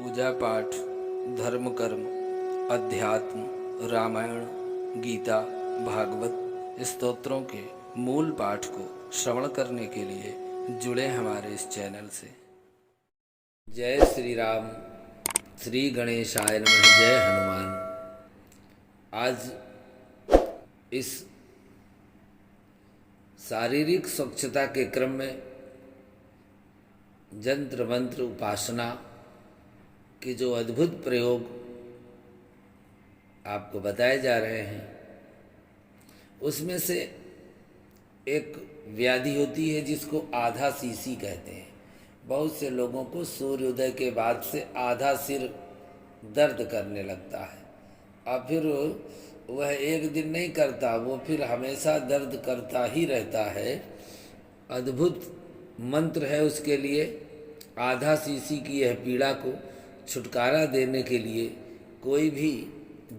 पूजा पाठ, धर्म कर्म, अध्यात्म, रामायण, गीता, भागवत स्तोत्रों के मूल पाठ को श्रवण करने के लिए जुड़े हमारे इस चैनल से। जय श्री राम, श्री गणेशाय नमः, जय हनुमान। आज इस शारीरिक स्वच्छता के क्रम में यंत्र मंत्र उपासना के जो अद्भुत प्रयोग आपको बताए जा रहे हैं, उसमें से एक व्याधि होती है जिसको आधा सीसी कहते हैं। बहुत से लोगों को सूर्योदय के बाद से आधा सिर दर्द करने लगता है और फिर वह एक दिन नहीं करता, वो फिर हमेशा दर्द करता ही रहता है। अद्भुत मंत्र है उसके लिए। आधा सीसी की यह पीड़ा को छुटकारा देने के लिए कोई भी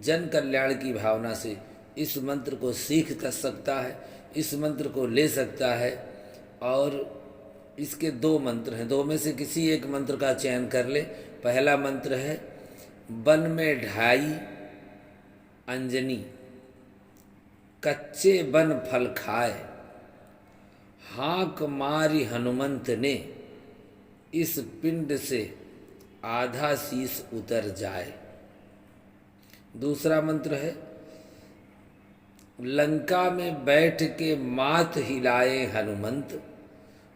जन कल्याण की भावना से इस मंत्र को सीख कर सकता है, इस मंत्र को ले सकता है। और इसके दो मंत्र हैं, दो में से किसी एक मंत्र का चयन कर ले। पहला मंत्र है, वन में ढाई अंजनी, कच्चे बन फल खाए, हाँक मारी हनुमंत ने, इस पिंड से आधा शीस उतर जाए। दूसरा मंत्र है, लंका में बैठ के माथ हिलाए हनुमंत,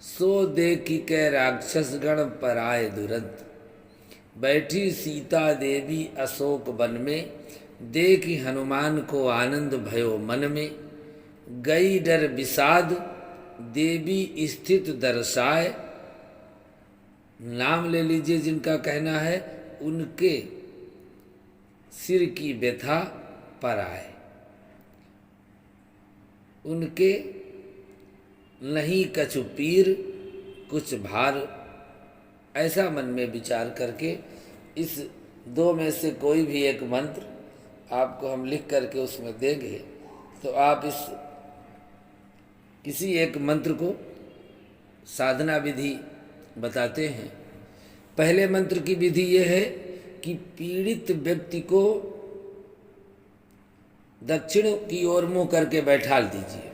सो देखी के राक्षस गण पराए दुरंत। बैठी सीता देवी अशोक वन में, देखी हनुमान को आनंद भयो मन में। गई डर विषाद देवी स्थित दर्शाए। नाम ले लीजिए जिनका कहना है, उनके सिर की व्यथा पर आए, उनके नहीं कछु पीर कुछ भार। ऐसा मन में विचार करके इस दो में से कोई भी एक मंत्र आपको हम लिख करके उसमें देंगे, तो आप इस किसी एक मंत्र को साधना विधि बताते हैं। पहले मंत्र की विधि यह है कि पीड़ित व्यक्ति को दक्षिण की ओर मुंह करके बैठाल दीजिए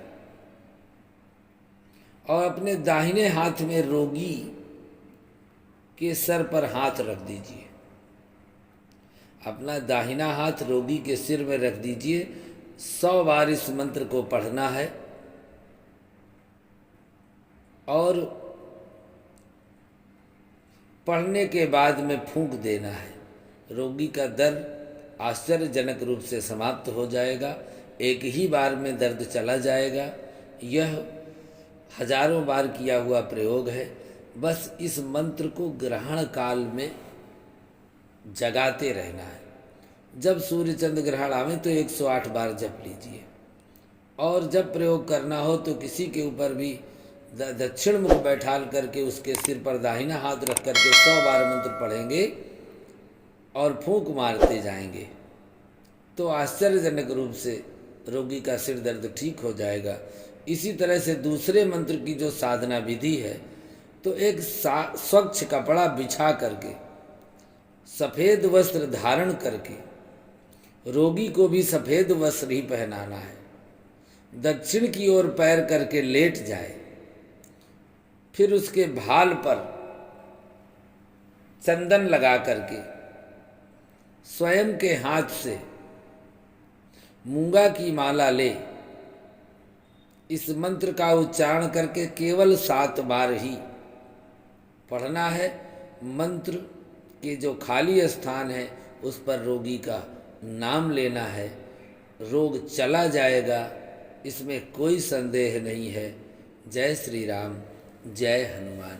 और अपने दाहिने हाथ में रोगी के सर पर हाथ रख दीजिए। अपना दाहिना हाथ रोगी के सिर में रख दीजिए। 100 बार इस मंत्र को पढ़ना है और पढ़ने के बाद में फूंक देना है। रोगी का दर्द आश्चर्यजनक रूप से समाप्त हो जाएगा, एक ही बार में दर्द चला जाएगा। यह हजारों बार किया हुआ प्रयोग है। बस इस मंत्र को ग्रहण काल में जगाते रहना है। जब सूर्य चंद्र ग्रहण आवे तो 108 बार जप लीजिए, और जब प्रयोग करना हो तो किसी के ऊपर भी दक्षिण मुख बैठाल करके उसके सिर पर दाहिना हाथ रख करके 100 बार मंत्र पढ़ेंगे और फूंक मारते जाएंगे तो आश्चर्यजनक रूप से रोगी का सिर दर्द ठीक हो जाएगा। इसी तरह से दूसरे मंत्र की जो साधना विधि है, तो एक स्वच्छ कपड़ा बिछा करके सफ़ेद वस्त्र धारण करके रोगी को भी सफ़ेद वस्त्र ही पहनाना है। दक्षिण की ओर पैर करके लेट जाए, फिर उसके भाल पर चंदन लगा करके स्वयं के हाथ से मूंगा की माला ले, इस मंत्र का उच्चारण करके केवल 7 बार ही पढ़ना है। मंत्र के जो खाली स्थान है उस पर रोगी का नाम लेना है, रोग चला जाएगा, इसमें कोई संदेह नहीं है। जय श्री राम, जय हनुमान।